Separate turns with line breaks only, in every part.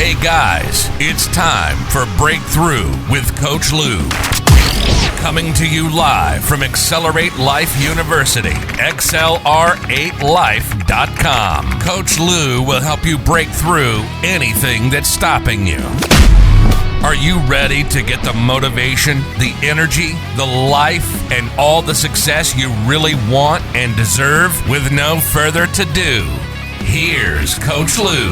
Hey guys, it's time for Breakthrough with Coach Lou. Coming to you live from Accelerate Life University, XLR8Life.com. Coach Lou will help you break through anything that's stopping you. Are you ready to get the motivation, the energy, the life, and all the success you really want and deserve? With no further ado, here's Coach Lou.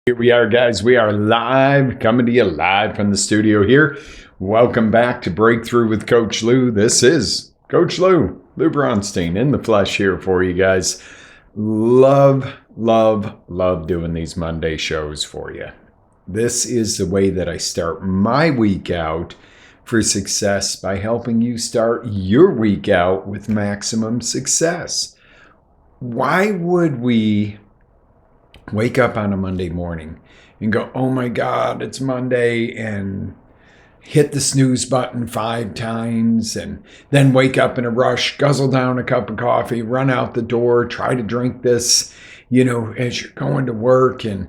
Here we are, guys. We are live, coming to you live from the studio here. Welcome back to Breakthrough with Coach Lou. This is Coach Lou Bronstein in the flesh here for you guys. Love doing these Monday shows for you. This is the way that I start my week out for success, by helping you start your week out with maximum success. Why would we wake up on a Monday morning and go, oh my God, it's Monday, and hit the snooze button 5 times, and then wake up in a rush, guzzle down a cup of coffee, run out the door, try to drink this, as you're going to work, and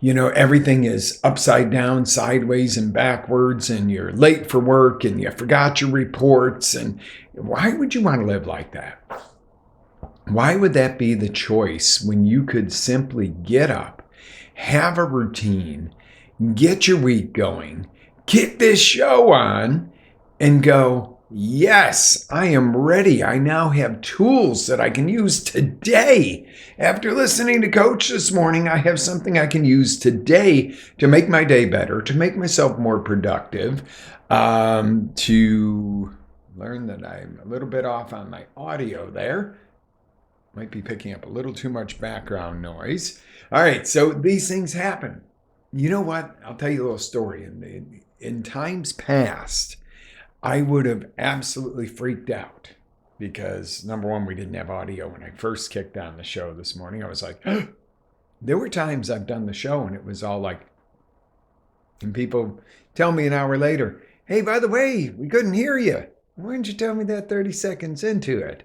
everything is upside down, sideways, and backwards, and you're late for work, and you forgot your reports. And why would you want to live like that? Why would that be the choice when you could simply get up, have a routine, get your week going, get this show on, and go, yes, I am ready. I now have tools that I can use today. After listening to Coach this morning, I have something I can use today to make my day better, to make myself more productive, to learn that I'm a little bit off on my audio there. Might be picking up a little too much background noise. All right, so these things happen. You know what? I'll tell you a little story. In times past, I would have absolutely freaked out because, number one, we didn't have audio when I first kicked on the show this morning. I was like, there were times I've done the show and it was all like, and people tell me an hour later, hey, by the way, we couldn't hear you. Why didn't you tell me that 30 seconds into it?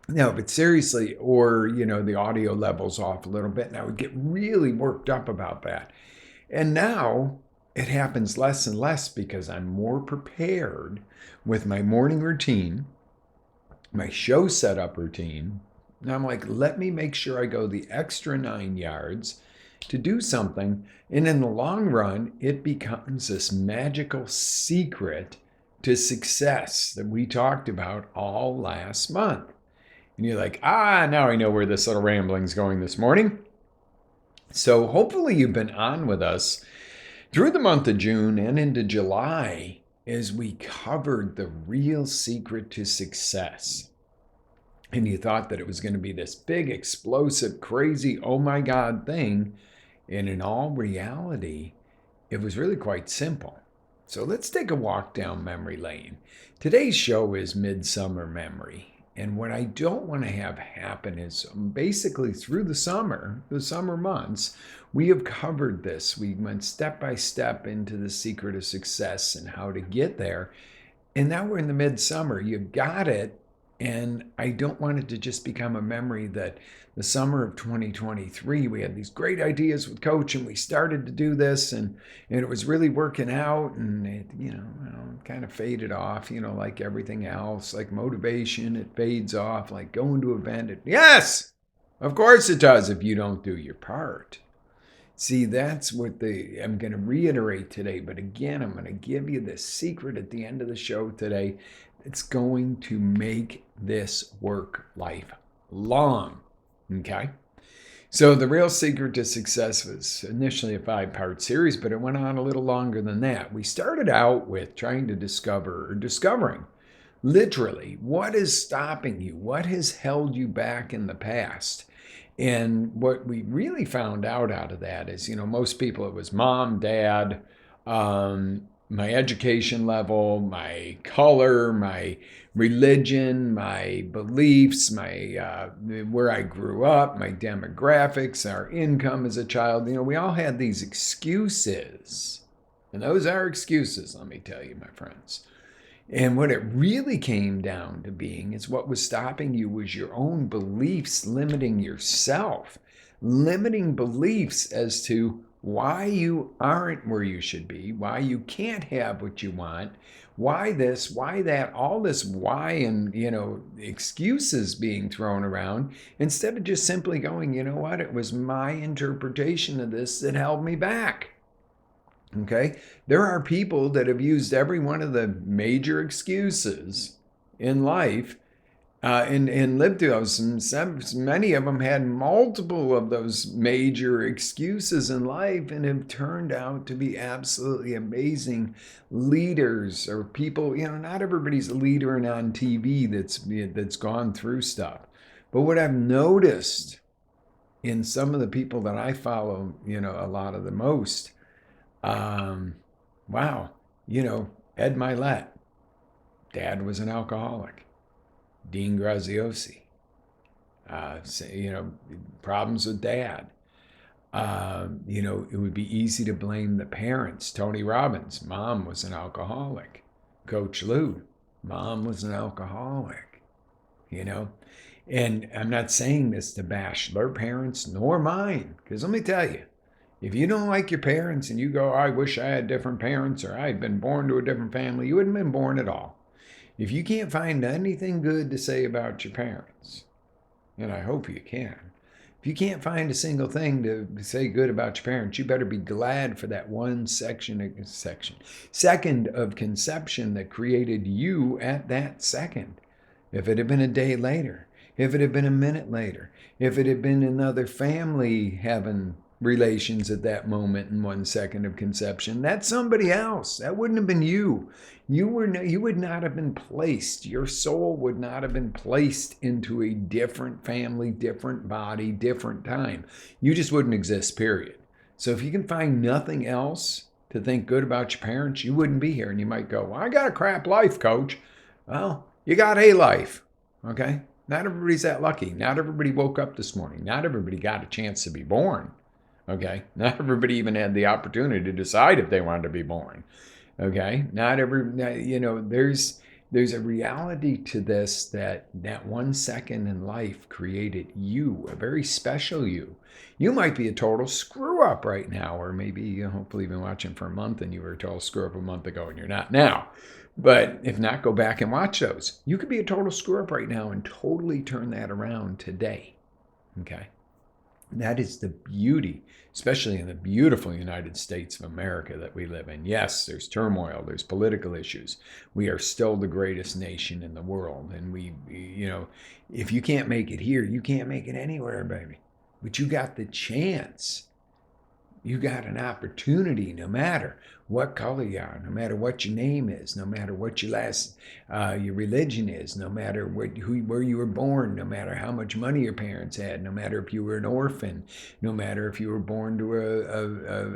No, but seriously, or, the audio level's off a little bit, and I would get really worked up about that. And now it happens less and less because I'm more prepared with my morning routine, my show setup routine. And I'm like, let me make sure I go the extra 9 yards to do something. And in the long run, it becomes this magical secret to success that we talked about all last month. And you're like, now I know where this little rambling's going this morning. So hopefully you've been on with us through the month of June and into July as we covered the real secret to success. And you thought that it was going to be this big, explosive, crazy, oh my God thing. And in all reality, it was really quite simple. So let's take a walk down memory lane. Today's show is Midsummer Memory. And what I don't want to have happen is basically through the summer months, we have covered this. We went step by step into the secret of success and how to get there. And now we're in the midsummer. You got it. And I don't want it to just become a memory that the summer of 2023, we had these great ideas with Coach and we started to do this and it was really working out, and it, kind of faded off, like everything else, like motivation, it fades off, like going to an event. Yes, of course it does if you don't do your part. See, that's what I'm going to reiterate today. But again, I'm going to give you this secret at the end of the show today. It's going to make this work lifelong. Okay? So the real secret to success was initially a 5-part series, but it went on a little longer than that. We started out with trying to discovering literally what is stopping you, what has held you back in the past. And what we really found out of that is, most people, it was mom, dad, my education level, my color, my religion, my beliefs, my where I grew up, my demographics, our income as a child. We all had these excuses. And those are excuses, let me tell you, my friends. And what it really came down to being is what was stopping you was your own beliefs limiting yourself, limiting beliefs as to why you aren't where you should be, why you can't have what you want, why this, why that, all this why and, excuses being thrown around, instead of just simply going, you know what, it was my interpretation of this that held me back. Okay, there are people that have used every one of the major excuses in life and lived through those. And many of them had multiple of those major excuses in life and have turned out to be absolutely amazing leaders or people. Not everybody's a leader and on TV that's gone through stuff. But what I've noticed in some of the people that I follow, a lot of the most, wow, Ed Milet, dad was an alcoholic. Dean Graziosi, problems with dad. It would be easy to blame the parents. Tony Robbins, mom was an alcoholic. Coach Lou, mom was an alcoholic. And I'm not saying this to bash their parents nor mine, because let me tell you, if you don't like your parents and you go, I wish I had different parents or I had been born to a different family, you wouldn't have been born at all. If you can't find anything good to say about your parents, and I hope you can, if you can't find a single thing to say good about your parents, you better be glad for that one second of conception that created you at that second. If it had been a day later, if it had been a minute later, if it had been another family having relations at that moment in 1 second of conception, that's somebody else. That wouldn't have been you. You would not have been placed. Your soul would not have been placed into a different family, different body, different time. You just wouldn't exist, period. So if you can find nothing else to think good about your parents, you wouldn't be here. And you might go, well, I got a crap life, coach. Well, you got a life, okay? Not everybody's that lucky. Not everybody woke up this morning. Not everybody got a chance to be born. Okay, not everybody even had the opportunity to decide if they wanted to be born. Okay, there's a reality to this that 1 second in life created you, a very special you. You might be a total screw up right now, or maybe hopefully you've been watching for a month and you were a total screw up a month ago and you're not now. But if not, go back and watch those. You could be a total screw up right now and totally turn that around today. Okay. That is the beauty, especially in the beautiful United States of America that we live in. Yes, there's turmoil, there's political issues. We are still the greatest nation in the world. And if you can't make it here, you can't make it anywhere, baby. But you got the chance. You got an opportunity, no matter what color you are, no matter what your name is, no matter what your religion is, no matter where you were born, no matter how much money your parents had, no matter if you were an orphan, no matter if you were born to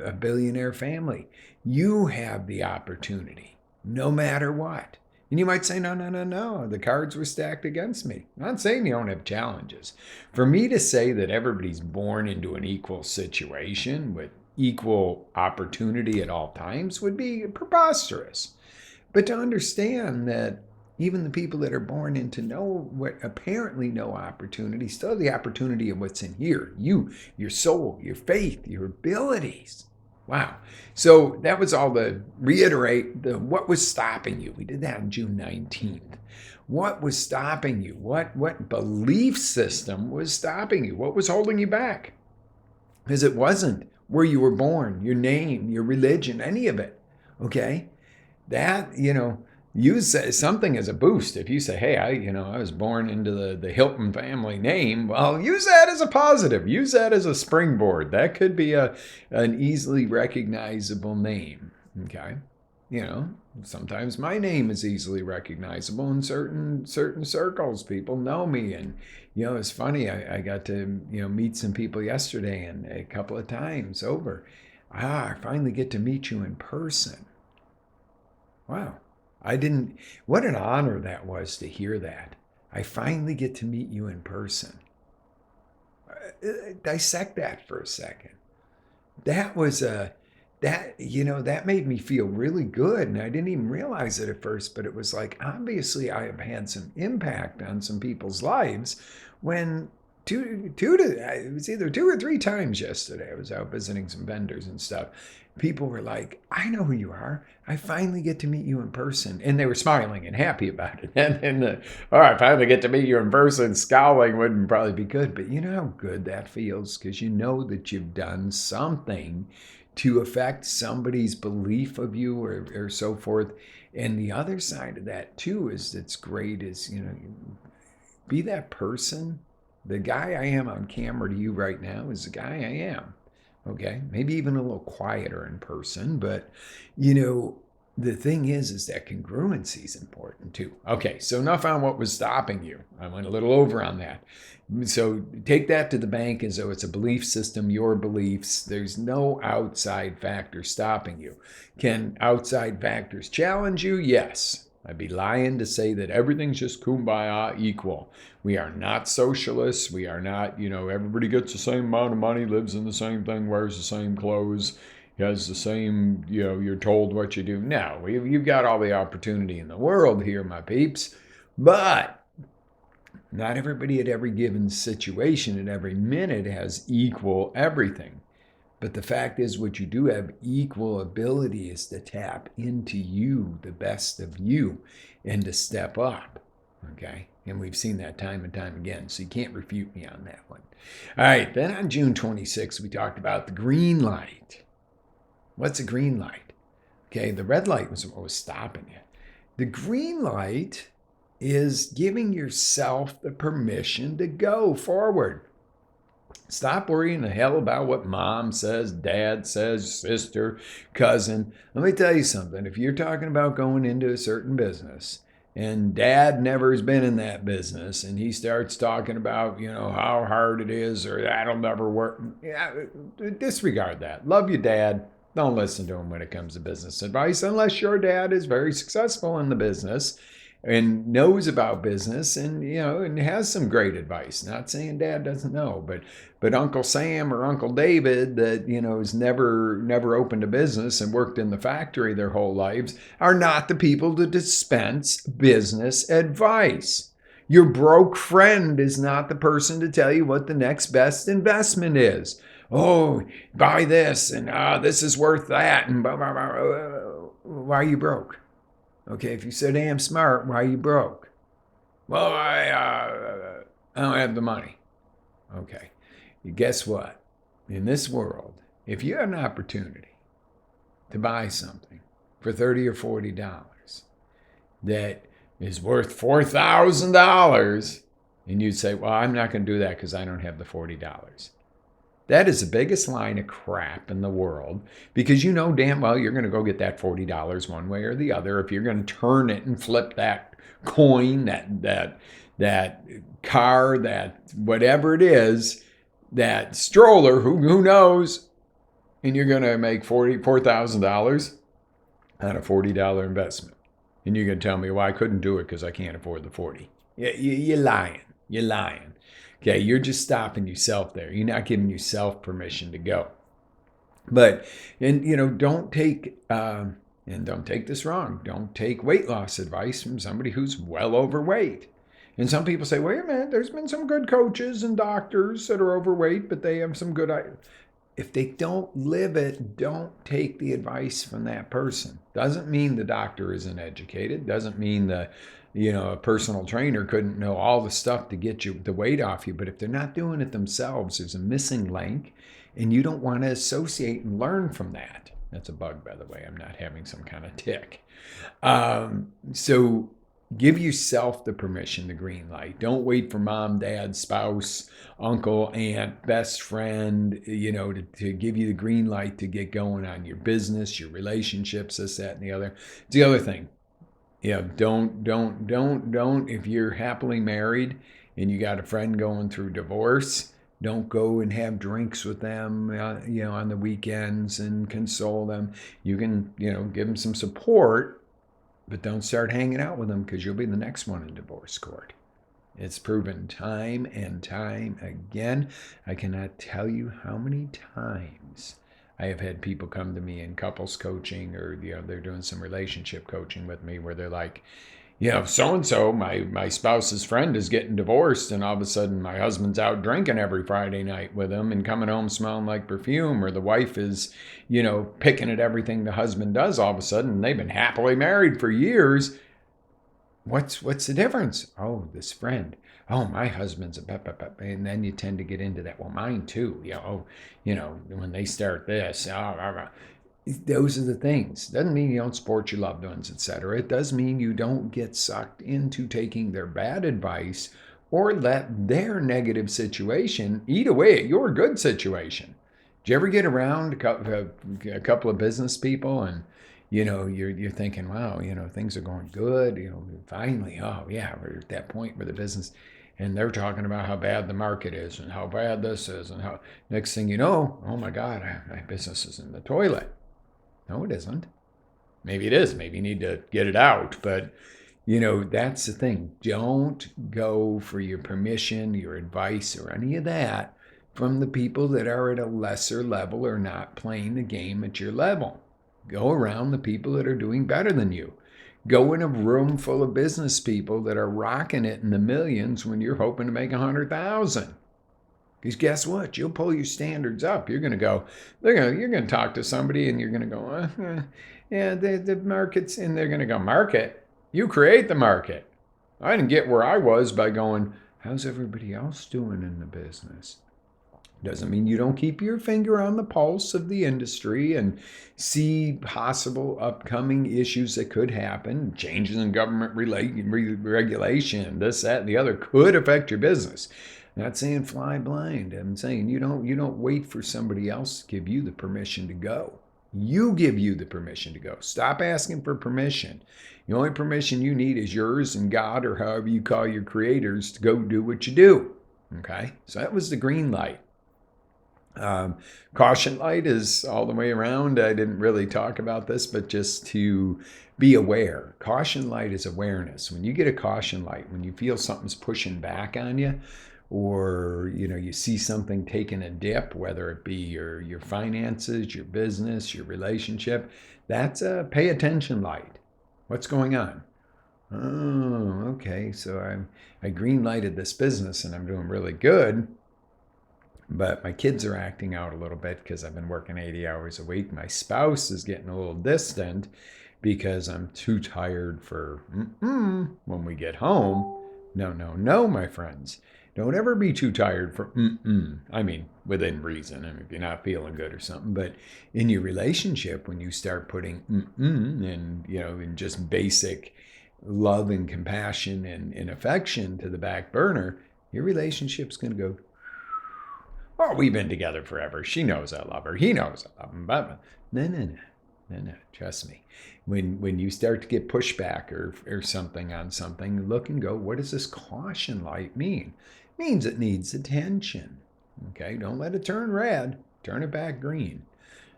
a billionaire family. You have the opportunity, no matter what. And you might say, no, the cards were stacked against me. I'm not saying you don't have challenges. For me to say that everybody's born into an equal situation with equal opportunity at all times would be preposterous. But to understand that even the people that are born into apparently no opportunity, still have the opportunity of what's in here. You, your soul, your faith, your abilities. Wow. So that was all to reiterate what was stopping you. We did that on June 19th. What was stopping you? What belief system was stopping you? What was holding you back? Because it wasn't where you were born, your name, your religion, any of it. Okay? That, use something as a boost. If you say, hey, I was born into the Hilton family name, well, use that as a positive. Use that as a springboard. That could be an easily recognizable name. Okay. Sometimes my name is easily recognizable in certain circles. People know me. And, it's funny. I got to, meet some people yesterday and a couple of times over. I finally get to meet you in person. Wow. What an honor that was to hear that. I finally get to meet you in person. Dissect that for a second. That was that made me feel really good. And I didn't even realize it at first, but it was like, obviously I have had some impact on some people's lives when it was either 2 or 3 times yesterday. I was out visiting some vendors and stuff. People were like, I know who you are. I finally get to meet you in person. And they were smiling and happy about it. And I finally get to meet you in person. Scowling wouldn't probably be good. But you know how good that feels? Because you know that you've done something to affect somebody's belief of you or so forth. And the other side of that too is that's great is, be that person. The guy I am on camera to you right now is the guy I am. Okay, maybe even a little quieter in person, but the thing is that congruency is important too. Okay, so enough on what was stopping you. I went a little over on that. So take that to the bank as though it's a belief system, your beliefs. There's no outside factor stopping you. Can outside factors challenge you? Yes. I'd be lying to say that everything's just kumbaya equal. We are not socialists. We are not, everybody gets the same amount of money, lives in the same thing, wears the same clothes, has the same, you're told what you do. No, you've got all the opportunity in the world here, my peeps. But not everybody at every given situation at every minute has equal everything. But the fact is, what you do have equal ability is to tap into you, the best of you, and to step up. Okay? And we've seen that time and time again. So you can't refute me on that one. All right. Then on June 26th, we talked about the green light. What's a green light? Okay. The red light was what was stopping you. The green light is giving yourself the permission to go forward. Stop worrying the hell about what mom says, dad says, sister, cousin. Let me tell you something. If you're talking about going into a certain business and dad never has been in that business and he starts talking about, how hard it is or that'll never work, disregard that. Love your dad. Don't listen to him when it comes to business advice unless your dad is very successful in the business and knows about business and and has some great advice. Not saying dad doesn't know, but Uncle Sam or Uncle David that is never opened a business and worked in the factory their whole lives are not the people to dispense business advice. Your broke friend is not the person to tell you what the next best investment is. Oh, buy this and this is worth that and blah, blah, blah. Why are you broke? Okay, if you so damn smart, why are you broke? Well, I don't have the money. Okay, guess what? In this world, if you have an opportunity to buy something for $30 or $40 that is worth $4,000, and you'd say, well, I'm not going to do that because I don't have the $40. That is the biggest line of crap in the world because you know damn well you're going to go get that $40 one way or the other. If you're going to turn it and flip that coin, that car, that whatever it is, that stroller, who knows, and you're going to make $4,000 on a $40 investment. And you're going to tell me, well, I couldn't do it because I can't afford the 40. You're lying. You're lying. Okay, you're just stopping yourself there. You're not giving yourself permission to go. But, don't take, and don't take this wrong, don't take weight loss advice from somebody who's well overweight. And some people say, wait a minute, there's been some good coaches and doctors that are overweight, but they have some good ideas. If they don't live it, don't take the advice from that person. Doesn't mean the doctor isn't educated. Doesn't mean a personal trainer couldn't know all the stuff to get you the weight off you. But if they're not doing it themselves, there's a missing link, and you don't want to associate and learn from that. That's a bug, by the way. I'm not having some kind of tick. So give yourself the permission, the green light. Don't wait for mom, dad, spouse, uncle, aunt, best friend, to give you the green light to get going on your business, your relationships, this, that, and the other. It's the other thing. Don't, if you're happily married and you got a friend going through divorce, don't go and have drinks with them, on the weekends and console them. You can, give them some support, but don't start hanging out with them because you'll be the next one in divorce court. It's proven time and time again. I cannot tell you how many times I have had people come to me in couples coaching, or they're doing some relationship coaching with me, where they're like, so and so, my spouse's friend is getting divorced, and all of a sudden my husband's out drinking every Friday night with him and coming home smelling like perfume, or the wife is, picking at everything the husband does all of a sudden, and they've been happily married for years. What's the difference? Oh, this friend. Oh, my husband's a pep. And then you tend to get into that. Well, mine too. When they start this, those are the things. Doesn't mean you don't support your loved ones, etc. It does mean you don't get sucked into taking their bad advice or let their negative situation eat away at your good situation. Did you ever get around a couple of business people and you're thinking, wow, things are going good, finally, oh yeah, we're at that point where the business, and they're talking about how bad the market is and how bad this is, and how next thing you know, oh my God, my business is in the toilet. No, it isn't. Maybe it is. Maybe you need to get it out. But, that's the thing. Don't go for your permission, your advice, or any of that from the people that are at a lesser level or not playing the game at your level. Go around the people that are doing better than you. Go in a room full of business people that are rocking it in the millions when you're hoping to make 100,000. Because guess what? You'll pull your standards up. You're going to talk to somebody and you're going to go, yeah, the market's, and they're going to go, market? You create the market. I didn't get where I was by going, how's everybody else doing in the business? Doesn't mean you don't keep your finger on the pulse of the industry and see possible upcoming issues that could happen. Changes in government regulation, this, that, and the other could affect your business. I'm not saying fly blind. I'm saying you don't wait for somebody else to give you the permission to go. You give you the permission to go. Stop asking for permission. The only permission you need is yours and God, or however you call your creators, to go do what you do. Okay? So that was the green light. Caution light is all the way around. I didn't really talk about this, but just to be aware. Caution light is awareness. When you get a caution light, when you feel something's pushing back on you, or you see something taking a dip, whether it be your finances, your business, your relationship, that's a pay attention light. What's going on? Oh, okay. So I green lighted this business and I'm doing really good, but my kids are acting out a little bit because I've been working 80 hours a week. My spouse is getting a little distant because I'm too tired for when we get home. No, my friends. Don't ever be too tired for I mean, within reason. I mean, if you're not feeling good or something. But in your relationship, when you start putting and in just basic love and compassion and affection to the back burner, your relationship's going to go, oh, we've been together forever. She knows I love her. He knows I love him. But no. Trust me. When you start to get pushback or something on something, look and go, what does this caution light mean? It means it needs attention. Okay, don't let it turn red. Turn it back green.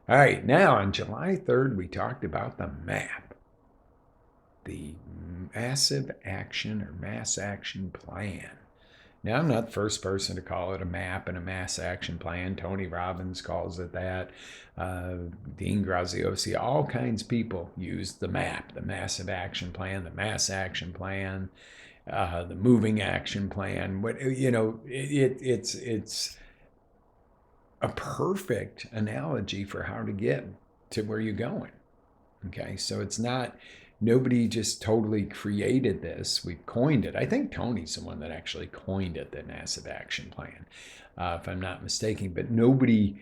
All right, now on July 3rd, we talked about the MAP, the Massive Action or Mass Action Plan. Now, I'm not the first person to call it a MAP and a Mass Action Plan. Tony Robbins calls it that. Dean Graziosi, all kinds of people use the MAP, the Massive Action Plan, the Mass Action Plan, the Moving Action Plan. It's a perfect analogy for how to get to where you're going. Okay, so it's not... Nobody just totally created this. We coined it. I think Tony's the one that actually coined it, the Massive Action Plan, if I'm not mistaken. But nobody,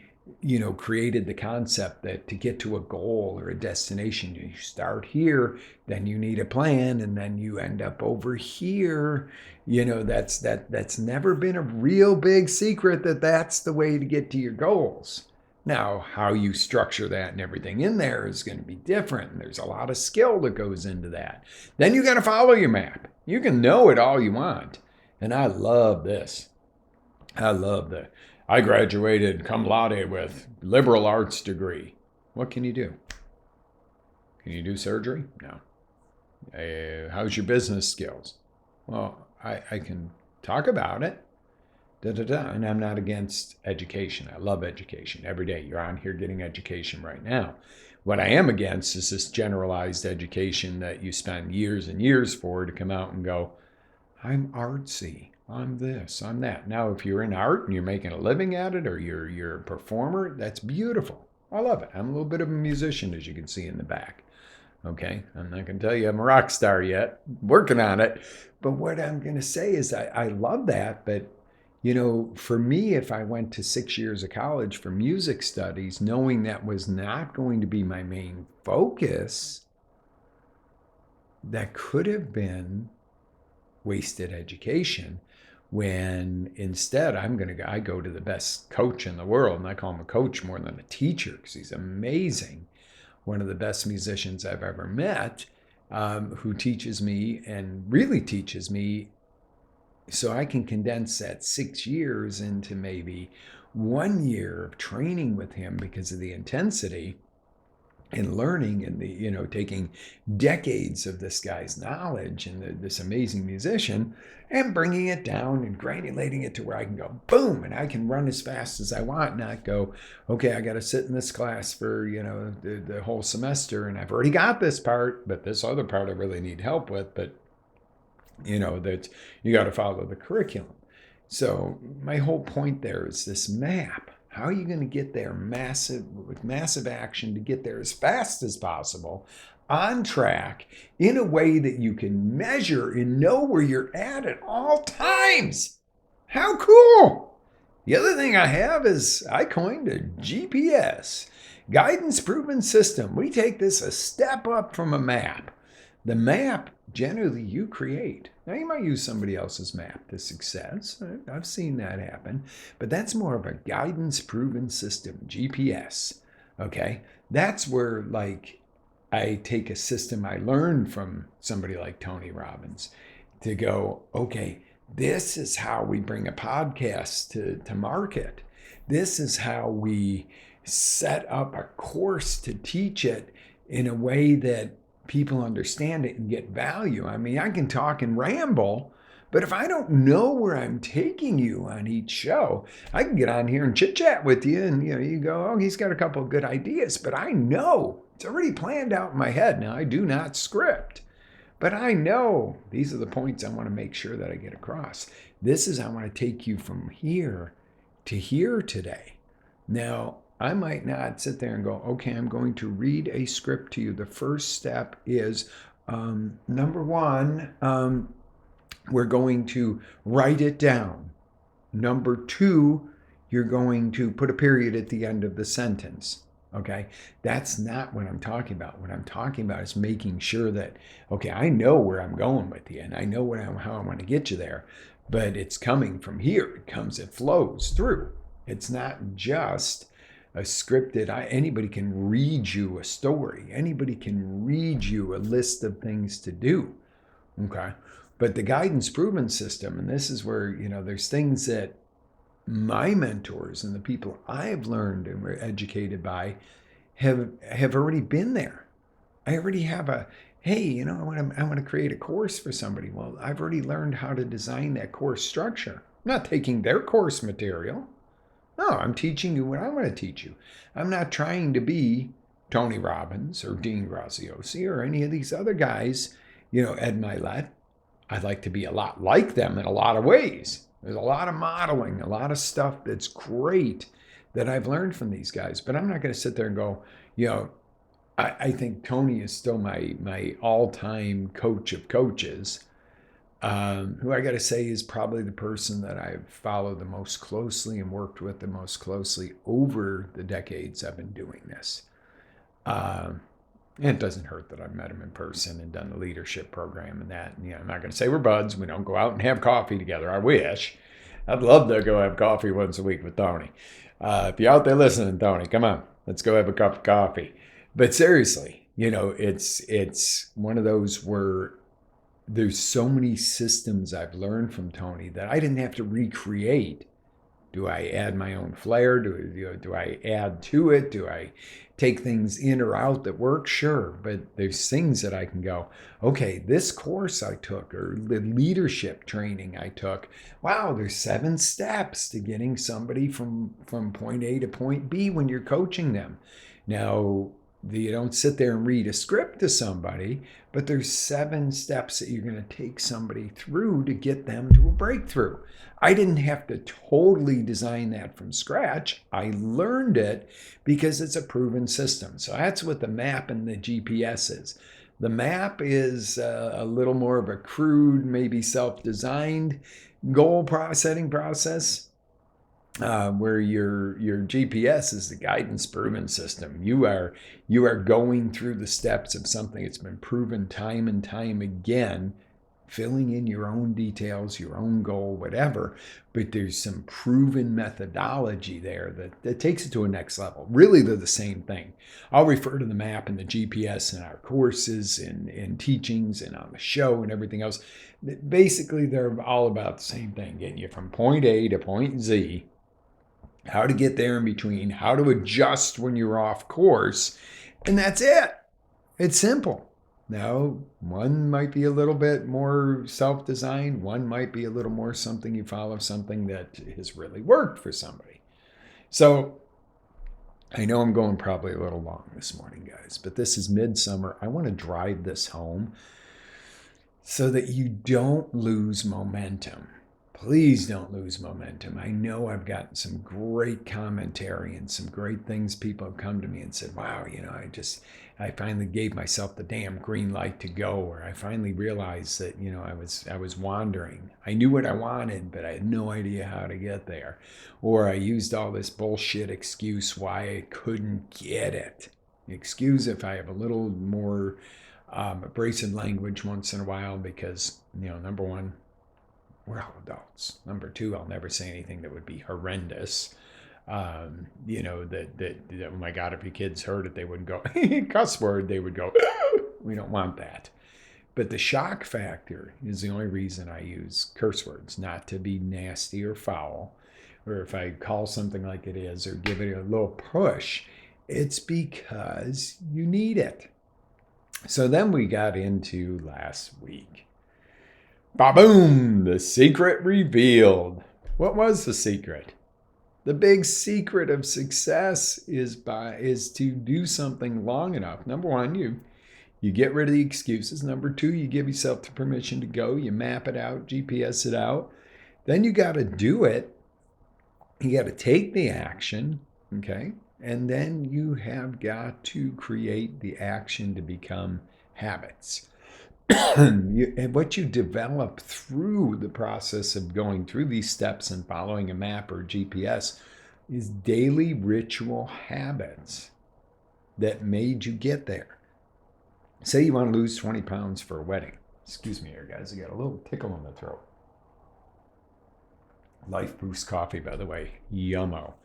created the concept that to get to a goal or a destination, you start here, then you need a plan, and then you end up over here. That's never been a real big secret that that's the way to get to your goals. Now, how you structure that and everything in there is going to be different. There's a lot of skill that goes into that. Then you got to follow your map. You can know it all you want. And I love this. I graduated cum laude with liberal arts degree. What can you do? Can you do surgery? No. How's your business skills? Well, I can talk about it. da da da. And I'm not against education. I love education every day. You're on here getting education right now. What I am against is this generalized education that you spend years and years for to come out and go, I'm artsy, I'm this, I'm that. Now, if you're in art and you're making a living at it, or you're a performer, that's beautiful. I love it. I'm a little bit of a musician, as you can see in the back. Okay, I'm not going to tell you I'm a rock star yet, working on it. But what I'm going to say is I love that. But, for me, if I went to 6 years of college for music studies, knowing that was not going to be my main focus, that could have been wasted education, when instead I go to the best coach in the world, and I call him a coach more than a teacher because he's amazing. One of the best musicians I've ever met, who teaches me and really teaches me, so I can condense that 6 years into maybe 1 year of training with him because of the intensity and learning and taking decades of this guy's knowledge and this amazing musician and bringing it down and granulating it to where I can go boom, and I can run as fast as I want, not go, okay, I got to sit in this class for the whole semester, and I've already got this part, but this other part I really need help with. But that you got to follow the curriculum. So my whole point there is this map. How are you going to get there with massive action to get there as fast as possible, on track, in a way that you can measure and know where you're at all times? How cool! The other thing I have is I coined a GPS, Guidance Proven System. We take this a step up from a map. The map, generally, you create. Now, you might use somebody else's map to success. I've seen that happen. But that's more of a guidance-proven system, GPS. Okay? That's where, I take a system I learned from somebody like Tony Robbins to go, okay, this is how we bring a podcast to market. This is how we set up a course to teach it in a way that people understand it and get value. I mean, I can talk and ramble, but if I don't know where I'm taking you on each show, I can get on here and chit chat with you, and you go, oh, he's got a couple of good ideas, but I know it's already planned out in my head. Now, I do not script, but I know these are the points I want to make sure that I get across. This is how I want to take you from here to here today. Now, I might not sit there and go, okay, I'm going to read a script to you. The first step is, number one, we're going to write it down. Number two, you're going to put a period at the end of the sentence. Okay, that's not what I'm talking about. What I'm talking about is making sure that, okay, I know where I'm going with you, and I know how I want to get you there, but it's coming from here. It flows through. It's not just a scripted, anybody can read you a story. Anybody can read you a list of things to do. Okay. But the Guidance Proven System, and this is where, there's things that my mentors and the people I've learned and were educated by have already been there. I already have hey, I want to create a course for somebody. Well, I've already learned how to design that course structure. I'm not taking their course material. No, I'm teaching you what I want to teach you. I'm not trying to be Tony Robbins or Dean Graziosi or any of these other guys, Ed Milet. I'd like to be a lot like them in a lot of ways. There's a lot of modeling, a lot of stuff that's great that I've learned from these guys. But I'm not going to sit there and go, I think Tony is still my all-time coach of coaches. Who I got to say is probably the person that I've followed the most closely and worked with the most closely over the decades I've been doing this. And it doesn't hurt that I've met him in person and done the leadership program and that. And, I'm not going to say we're buds. We don't go out and have coffee together. I wish. I'd love to go have coffee once a week with Tony. If you're out there listening, Tony, come on. Let's go have a cup of coffee. But seriously, it's one of those where there's so many systems I've learned from Tony that I didn't have to recreate Do I add my own flair? Do I add to it? Do I take things in or out that work? Sure, but there's things that I can go, okay, this course I took or the leadership training I took, wow, there's 7 steps to getting somebody from point A to point B when you're coaching them. Now, you don't sit there and read a script to somebody, but there's 7 steps that you're going to take somebody through to get them to a breakthrough. I didn't have to totally design that from scratch. I learned it because it's a proven system. So that's what the map and the GPS is. The map is a little more of a crude, maybe self-designed goal setting process. Where your GPS is the guidance proven system. You are going through the steps of something that's been proven time and time again, filling in your own details, your own goal, whatever. But there's some proven methodology there that takes it to a next level. Really, they're the same thing. I'll refer to the map and the GPS in our courses and teachings and on the show and everything else. Basically, they're all about the same thing, getting you from point A to point Z, how to get there in between, how to adjust when you're off course, and that's it. It's simple. Now, one might be a little bit more self-designed, one might be a little more something you follow, something that has really worked for somebody. So, I know I'm going probably a little long this morning, guys, but this is midsummer. I want to drive this home so that you don't lose momentum. Please don't lose momentum. I know I've gotten some great commentary and some great things. People have come to me and said, wow, I finally gave myself the damn green light to go, or I finally realized that, I was wandering. I knew what I wanted, but I had no idea how to get there. Or I used all this bullshit excuse why I couldn't get it. Excuse if I have a little more abrasive language once in a while because, number one, we're all adults. Number two, I'll never say anything that would be horrendous. That oh my God, if your kids heard it, they wouldn't go, cuss word. They would go, we don't want that. But the shock factor is the only reason I use curse words, not to be nasty or foul. Or if I call something like it is or give it a little push, it's because you need it. So then we got into last week. Ba-boom! The secret revealed. What was the secret? The big secret of success is to do something long enough. Number one, you get rid of the excuses. Number two, you give yourself the permission to go. You map it out, GPS it out. Then you got to do it. You got to take the action, okay? And then you have got to create the action to become habits. And what you develop through the process of going through these steps and following a map or GPS is daily ritual habits that made you get there. Say you want to lose 20 pounds for a wedding. Excuse me here, guys. I got a little tickle in the throat. Life Boost coffee, by the way. Yummo.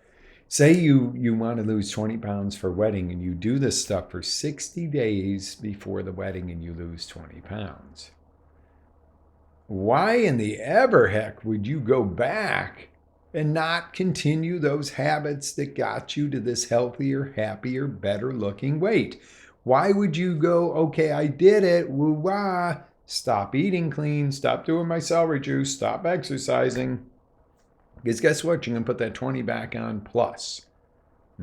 Say you want to lose 20 pounds for a wedding and you do this stuff for 60 days before the wedding and you lose 20 pounds. Why in the ever heck would you go back and not continue those habits that got you to this healthier, happier, better looking weight? Why would you go, okay, I did it, woo-wah, stop eating clean, stop doing my celery juice, stop exercising? Because guess what? You're going to put that 20 back on plus.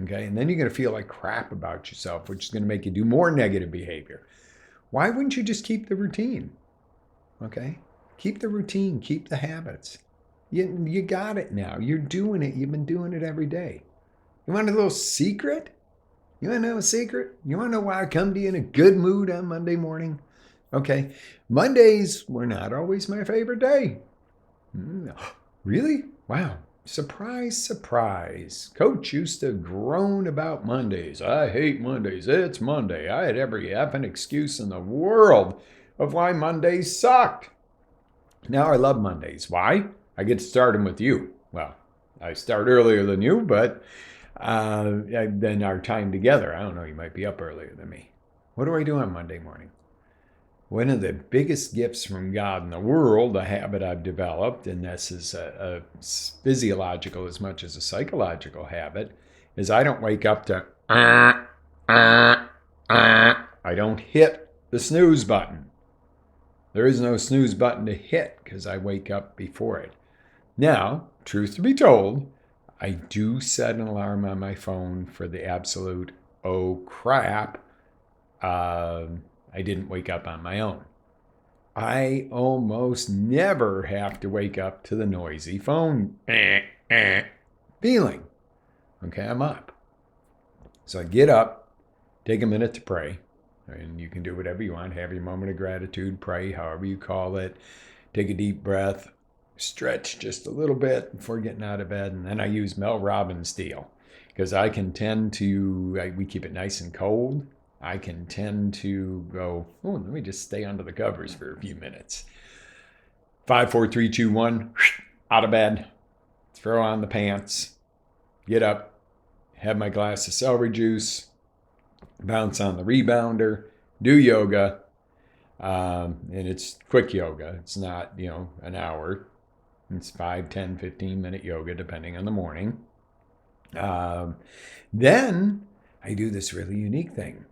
Okay? And then you're going to feel like crap about yourself, which is going to make you do more negative behavior. Why wouldn't you just keep the routine? Okay? Keep the routine. Keep the habits. You got it now. You're doing it. You've been doing it every day. You want a little secret? You want to know a secret? You want to know why I come to you in a good mood on Monday morning? Okay. Mondays were not always my favorite day. Really? Wow. Surprise, surprise. Coach used to groan about Mondays. I hate Mondays. It's Monday. I had every effing excuse in the world of why Mondays sucked. Now I love Mondays. Why? I get to start them with you. Well, I start earlier than you, but then our time together. I don't know, you might be up earlier than me. What do I do on Monday morning? One of the biggest gifts from God in the world, a habit I've developed, and this is a physiological as much as a psychological habit, is I don't wake up to, I don't hit the snooze button. There is no snooze button to hit because I wake up before it. Now, truth to be told, I do set an alarm on my phone for the absolute, oh crap, I didn't wake up on my own. I almost never have to wake up to the noisy phone feeling. Okay, I'm up. So I get up, take a minute to pray, and you can do whatever you want. Have your moment of gratitude, pray, however you call it. Take a deep breath, stretch just a little bit before getting out of bed, and then I use Mel Robbins deal because I can tend to, we keep it nice and cold. I can tend to go, oh, let me just stay under the covers for a few minutes. 5, 4, 3, 2, 1, out of bed, throw on the pants, get up, have my glass of celery juice, bounce on the rebounder, do yoga, and it's quick yoga. It's not, an hour. It's 5, 10, 15-minute yoga, depending on the morning. Then I do this really unique thing.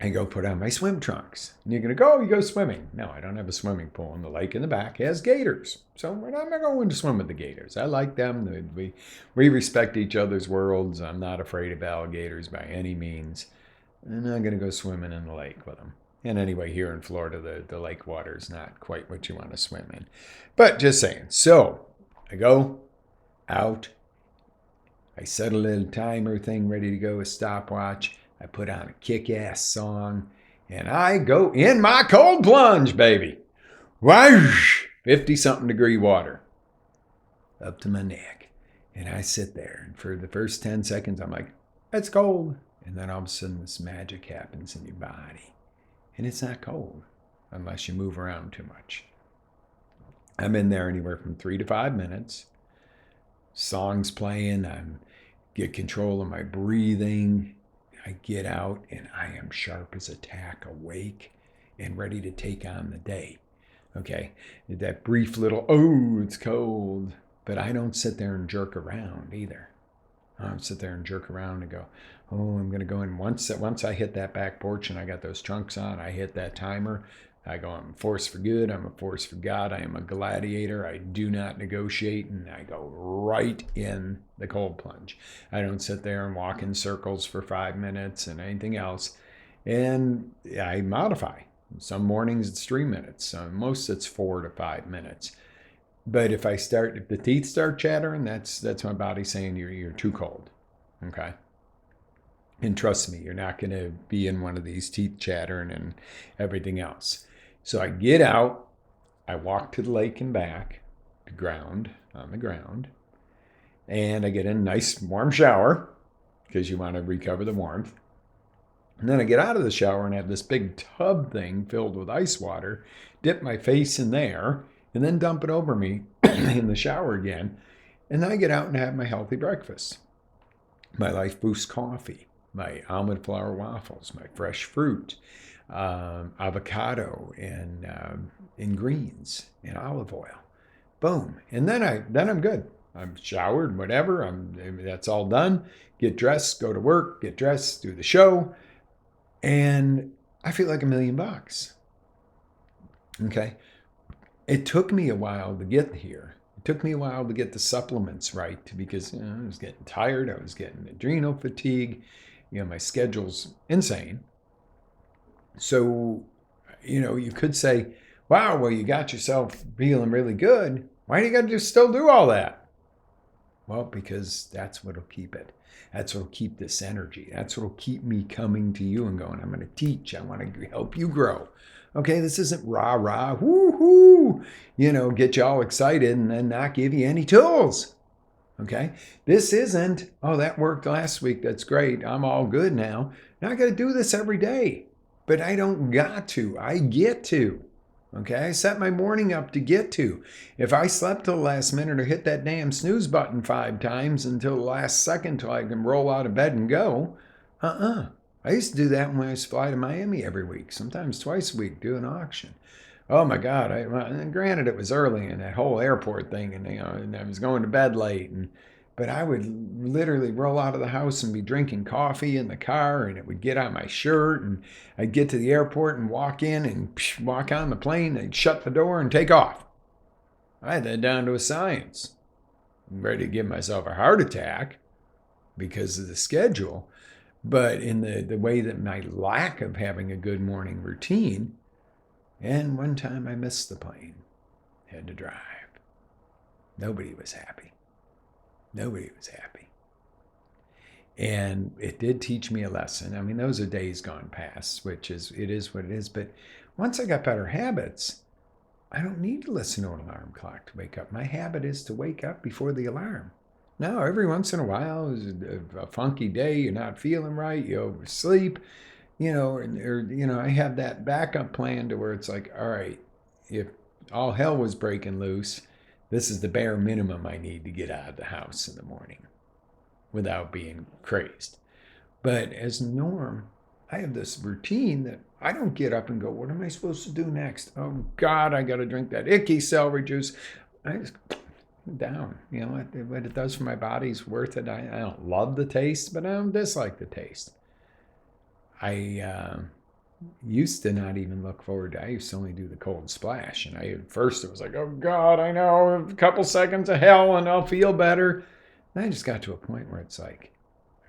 I go put on my swim trunks. And you're going to go, you go swimming. No, I don't have a swimming pool. And the lake in the back has gators. So I'm not going to swim with the gators. I like them. We respect each other's worlds. I'm not afraid of alligators by any means. And I'm going to go swimming in the lake with them. And anyway, here in Florida, the lake water is not quite what you want to swim in. But just saying. So I go out. I set a little timer thing ready to go, a stopwatch. I put on a kick-ass song, and I go in my cold plunge, baby. Whoosh! 50-something degree water up to my neck. And I sit there, and for the first 10 seconds, I'm like, it's cold. And then all of a sudden, this magic happens in your body. And it's not cold unless you move around too much. I'm in there anywhere from 3 to 5 minutes. Song's playing. I get control of my breathing. I get out and I am sharp as a tack, awake and ready to take on the day. Okay, that brief little, oh, it's cold. But I don't sit there and jerk around either. I don't sit there and jerk around and go, oh, I'm going to go in. Once I hit that back porch and I got those trunks on, I hit that timer. I go, I'm a force for good. I'm a force for God. I am a gladiator. I do not negotiate. And I go right in the cold plunge. I don't sit there and walk in circles for 5 minutes and anything else. And I modify. Some mornings it's 3 minutes. Most it's 4 to 5 minutes. But if the teeth start chattering, that's my body saying you're too cold. Okay. And trust me, you're not going to be in one of these teeth chattering and everything else. So I get out, I walk to the lake and back, on the ground, and I get in a nice warm shower because you want to recover the warmth. And then I get out of the shower and have this big tub thing filled with ice water, dip my face in there, and then dump it over me in the shower again. And then I get out and have my healthy breakfast. My Life Boost coffee, my almond flour waffles, my fresh fruit, avocado, and greens, and olive oil. Boom. And then I'm good. I'm showered, whatever. That's all done. Get dressed, go to work, get dressed, do the show. And I feel like $1 million. Okay. It took me a while to get here. It took me a while to get the supplements right because I was getting tired. I was getting adrenal fatigue. My schedule's insane. So, you could say, wow, well, you got yourself feeling really good. Why do you got to just still do all that? Well, because that's what'll keep it. That's what'll keep this energy. That's what'll keep me coming to you and going, I'm going to teach. I want to help you grow. Okay, this isn't rah-rah, woo-hoo, get you all excited and then not give you any tools. Okay, this isn't, oh, that worked last week. That's great. I'm all good now. Now I got to do this every day. But I don't got to. I get to. Okay, I set my morning up to get to. If I slept till the last minute or hit that damn snooze button 5 times until the last second till I can roll out of bed and go, I used to do that when I used to fly to Miami every week, sometimes twice a week, do an auction. Oh my God! And granted, it was early in that whole airport thing, and I was going to bed late, but I would literally roll out of the house and be drinking coffee in the car, and it would get on my shirt, and I'd get to the airport and walk in and walk on the plane. They'd shut the door and take off. I had that down to a science. I'm ready to give myself a heart attack because of the schedule, but in the way that my lack of having a good morning routine. And one time I missed the plane, had to drive. Nobody was happy. Nobody was happy. And it did teach me a lesson. I mean, those are days gone past, it is what it is. But once I got better habits, I don't need to listen to an alarm clock to wake up. My habit is to wake up before the alarm. Now, every once in a while, a funky day, you're not feeling right, you oversleep, I have that backup plan to where it's like, all right, if all hell was breaking loose, this is the bare minimum I need to get out of the house in the morning without being crazed. But as a norm, I have this routine that I don't get up and go, what am I supposed to do next? Oh God, I got to drink that icky celery juice. I just down. What it does for my body is worth it. I don't love the taste, but I don't dislike the taste. I used to not even look forward to. I used to only do the cold splash, and at first it was like, oh God, I know, a couple seconds of hell and I'll feel better. And I just got to a point where it's like,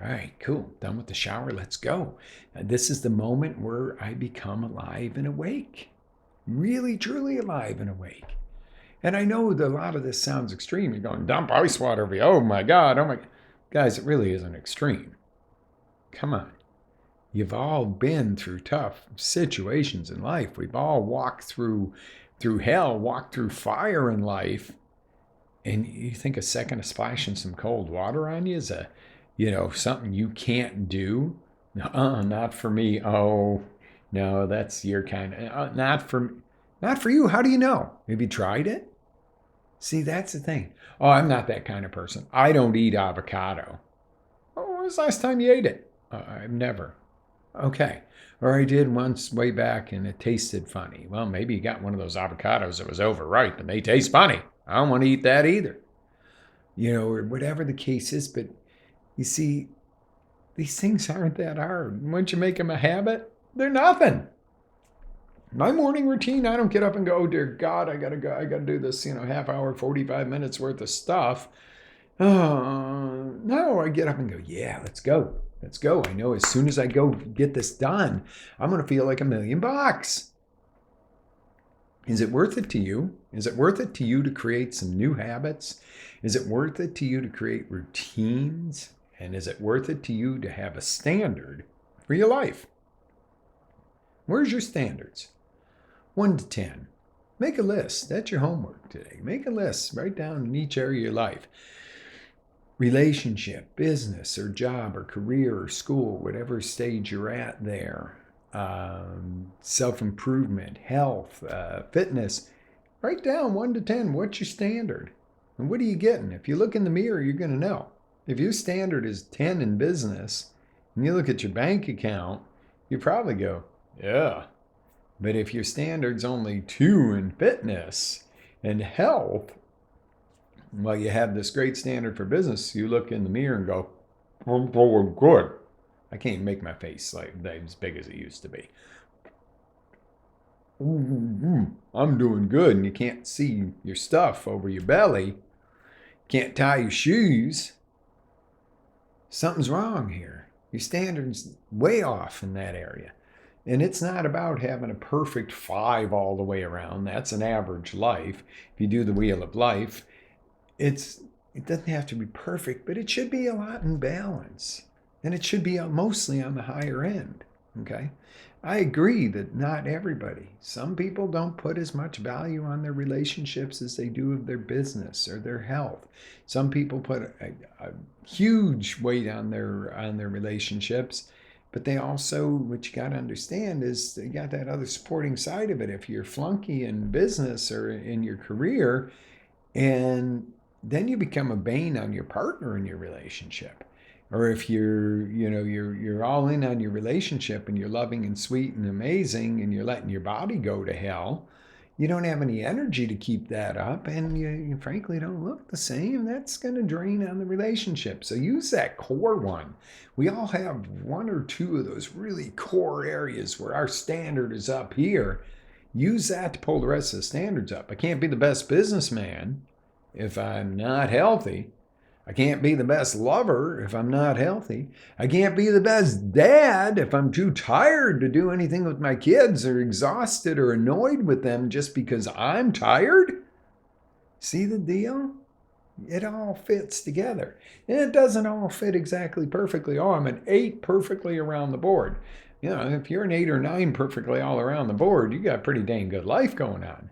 all right, cool, done with the shower, let's go. This is the moment where I become alive and awake, really, truly alive and awake. And I know that a lot of this sounds extreme. You're going, dump ice water over you. Oh my God. Guys, it really isn't extreme. Come on. You've all been through tough situations in life. We've all walked through hell, walked through fire in life. And you think a second of splashing some cold water on you is something you can't do? Not for me. Oh, no, that's your kind of, not for you. How do you know? Have you tried it? See, that's the thing. Oh, I'm not that kind of person. I don't eat avocado. Oh, when was the last time you ate it? I've never. Okay. Or I did once way back and it tasted funny. Well, maybe you got one of those avocados that was overripe and they taste funny. I don't want to eat that either. Or whatever the case is. But you see, these things aren't that hard. Once you make them a habit, they're nothing. My morning routine, I don't get up and go, oh dear God, I gotta do this, half hour, 45 minutes worth of stuff. No, I get up and go, yeah, let's go. Let's go. I know as soon as I go get this done, I'm going to feel like $1 million. Is it worth it to you? Is it worth it to you to create some new habits? Is it worth it to you to create routines? And is it worth it to you to have a standard for your life? Where's your standards? 1 to 10. Make a list. That's your homework today. Make a list. Write down in each area of your life. Relationship, business, or job, or career, or school, whatever stage you're at there. Self-improvement, health, fitness. Write down 1 to 10. What's your standard? And what are you getting? If you look in the mirror, you're going to know. If your standard is 10 in business, and you look at your bank account, you probably go, yeah. But if your standard's only 2 in fitness and health, well, you have this great standard for business. You look in the mirror and go, I'm going good. I can't make my face like as big as it used to be. I'm doing good. And you can't see your stuff over your belly. Can't tie your shoes. Something's wrong here. Your standard's way off in that area. And it's not about having a perfect 5 all the way around. That's an average life. If you do the wheel of life, it doesn't have to be perfect, but it should be a lot in balance. And it should be mostly on the higher end. Okay? I agree that not everybody. Some people don't put as much value on their relationships as they do of their business or their health. Some people put a huge weight on their relationships. But they also, what you got to understand is they got that other supporting side of it. If you're flunky in business or in your career, and then you become a bane on your partner in your relationship. Or if you're all in on your relationship and you're loving and sweet and amazing and you're letting your body go to hell, you don't have any energy to keep that up, and you frankly don't look the same. That's going to drain on the relationship. So use that core one. We all have one or two of those really core areas where our standard is up here. Use that to pull the rest of the standards up. I can't be the best businessman if I'm not healthy. I can't be the best lover if I'm not healthy. I can't be the best dad if I'm too tired to do anything with my kids, or exhausted or annoyed with them just because I'm tired. See the deal? It all fits together. And it doesn't all fit exactly perfectly. Oh, I'm an 8 perfectly around the board. If you're an 8 or 9 perfectly all around the board, you got a pretty dang good life going on.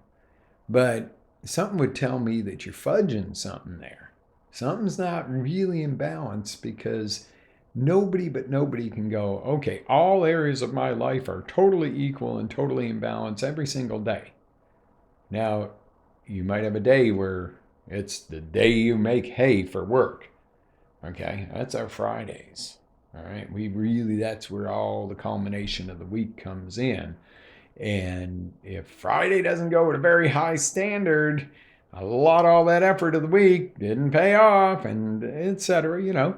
But something would tell me that you're fudging something there. Something's not really in balance, because nobody can go, okay, all areas of my life are totally equal and totally in balance every single day. Now, you might have a day where it's the day you make hay for work. Okay, that's our Fridays. All right, that's where all the culmination of the week comes in. And if Friday doesn't go at a very high standard, all that effort of the week didn't pay off, and etc.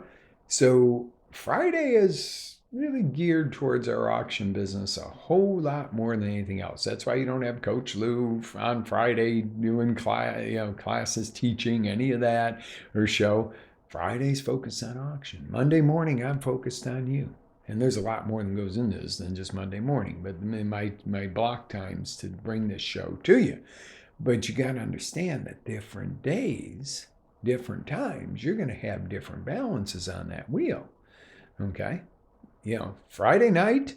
So Friday is really geared towards our auction business a whole lot more than anything else. That's why you don't have Coach Lou on Friday doing classes, teaching any of that, or show. Friday's focused on auction. Monday morning, I'm focused on you. And there's a lot more that goes into this than just Monday morning, but my block times to bring this show to you. But you got to understand that different days, different times, you're going to have different balances on that wheel. Okay? Friday night,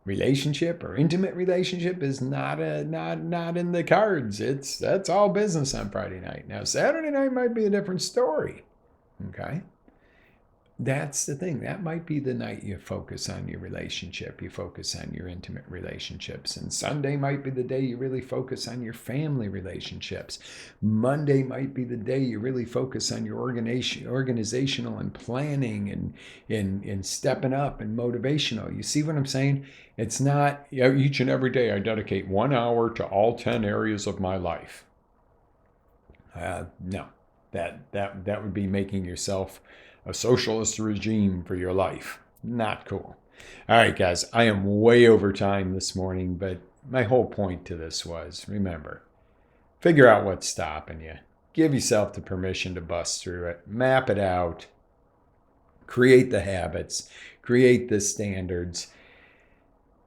relationship or intimate relationship is not in the cards. That's all business on Friday night. Now, Saturday night might be a different story. Okay? That's the thing. That might be the night you focus on your relationship. You focus on your intimate relationships. And Sunday might be the day you really focus on your family relationships. Monday might be the day you really focus on your organizational and planning and stepping up and motivational. You see what I'm saying? It's not each and every day I dedicate 1 hour to all 10 areas of my life. No, that would be making yourself a socialist regime for your life. Not cool. All right, guys, I am way over time this morning, but my whole point to this was, remember, figure out what's stopping you. Give yourself the permission to bust through it. Map it out. Create the habits. Create the standards.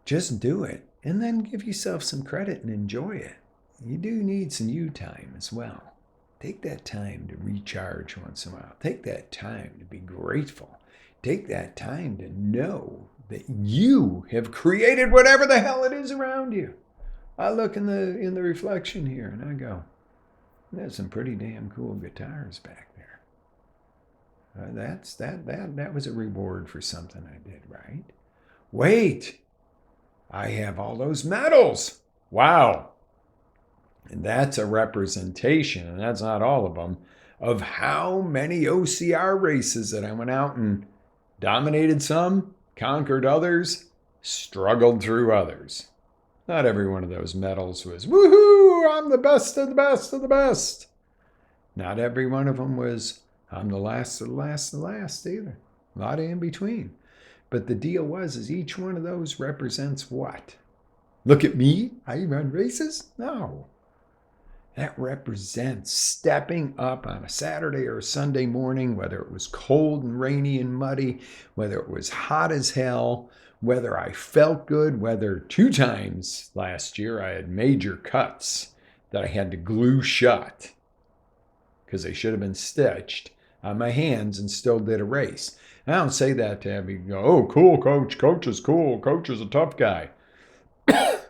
Just do it, and then give yourself some credit and enjoy it. You do need some you time as well. Take that time to recharge once in a while. Take that time to be grateful. Take that time to know that you have created whatever the hell it is around you. I look in the reflection here and I go, there's some pretty damn cool guitars back there. That was a reward for something I did, right? Wait, I have all those medals. Wow. And that's a representation, and that's not all of them, of how many OCR races that I went out and dominated some, conquered others, struggled through others. Not every one of those medals was, woohoo, I'm the best of the best of the best. Not every one of them was, I'm the last of the last of the last either. A lot of in between. But the deal is each one of those represents what? Look at me, I run races? No. That represents stepping up on a Saturday or a Sunday morning, whether it was cold and rainy and muddy, whether it was hot as hell, whether I felt good, whether 2 times last year I had major cuts that I had to glue shut because they should have been stitched on my hands and still did a race. I don't say that to have you go, oh, cool, coach. Coach is cool. Coach is a tough guy.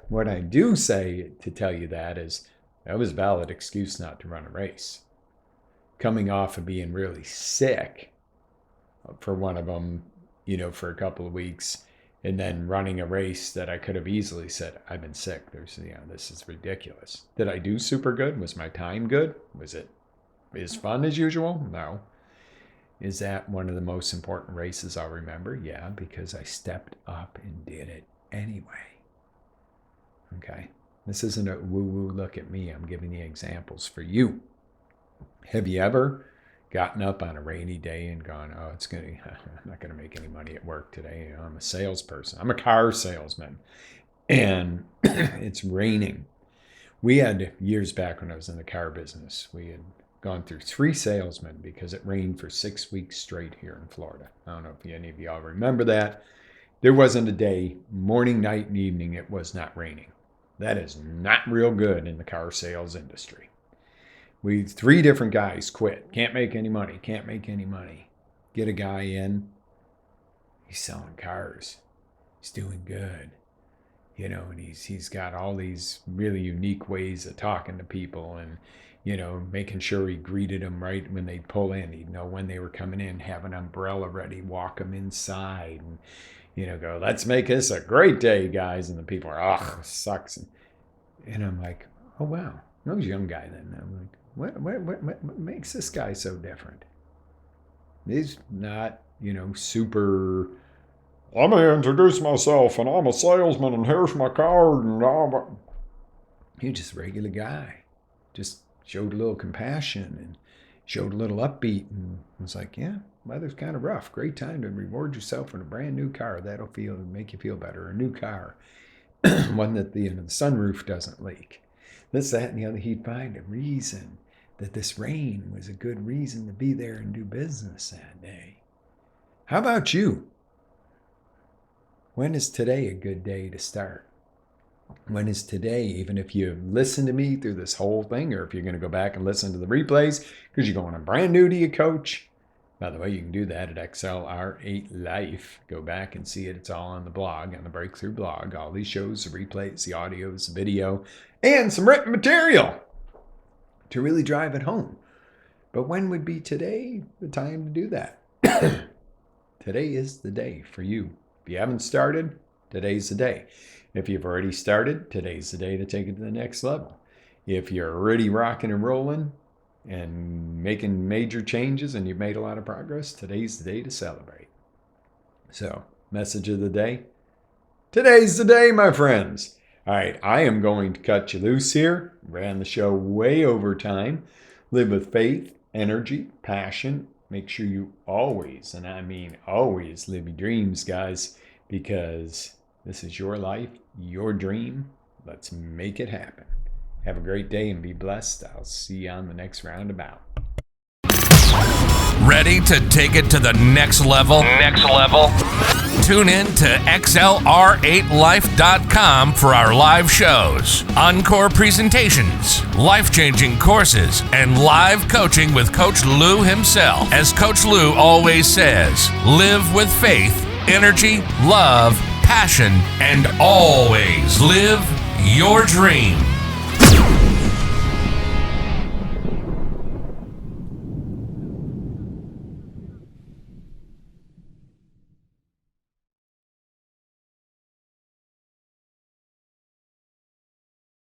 What I do say to tell you that is, that was a valid excuse not to run a race. Coming off of being really sick for one of them, for a couple of weeks, and then running a race that I could have easily said, I've been sick. This is ridiculous. Did I do super good? Was my time good? Was it as fun as usual? No. Is that one of the most important races I'll remember? Yeah, because I stepped up and did it anyway. Okay? This isn't a woo-woo look at me. I'm giving you examples for you. Have you ever gotten up on a rainy day and gone, I'm not going to make any money at work today. I'm a salesperson. I'm a car salesman. And it's raining. We had, years back when I was in the car business, we had gone through 3 salesmen because it rained for 6 weeks straight here in Florida. I don't know if any of y'all remember that. There wasn't a day, morning, night, and evening, it was not raining. That is not real good in the car sales industry. 3 different guys quit. Can't make any money. Get a guy in. He's selling cars. He's doing good. And he's got all these really unique ways of talking to people and, making sure he greeted them right when they'd pull in. He'd know when they were coming in, have an umbrella ready, walk them inside and, go, let's make this a great day, guys. And the people are, sucks. And I'm like, oh, wow. I was a young guy then. I'm like, what makes this guy so different? He's not, super, let me introduce myself and I'm a salesman and here's my card and all. He's just a regular guy. Just showed a little compassion and showed a little upbeat and was like, yeah, weather's kind of rough. Great time to reward yourself with a brand new car. That'll make you feel better. A new car. One that the sunroof doesn't leak. This, that, and the other. He'd find a reason that this rain was a good reason to be there and do business that day. How about you? When is today a good day to start? When is today, even if you listen to me through this whole thing, or if you're going to go back and listen to the replays, because you're going, I'm brand new to you, coach. By the way, you can do that at XLR8 Life. Go back and see it. It's all on the blog, on the Breakthrough blog. All these shows, the replays, the audios, the video, and some written material to really drive it home. But when would be today the time to do that? Today is the day for you. If you haven't started, today's the day. If you've already started, today's the day to take it to the next level. If you're already rocking and rolling and making major changes and you've made a lot of progress, today's the day to celebrate. So, message of the day. Today's the day, my friends. All right, I am going to cut you loose here. Ran the show way over time. Live with faith, energy, passion. Make sure you always, and I mean always, live your dreams, guys, because this is your life, your dream. Let's make it happen. Have a great day and be blessed. I'll see you on the next roundabout.
Ready to take it to the next level? Tune in to XLR8Life.com for our live shows, encore presentations, life-changing courses, and live coaching with Coach Lou himself. As Coach Lou always says, live with faith, energy, love, passion, and always live your dream.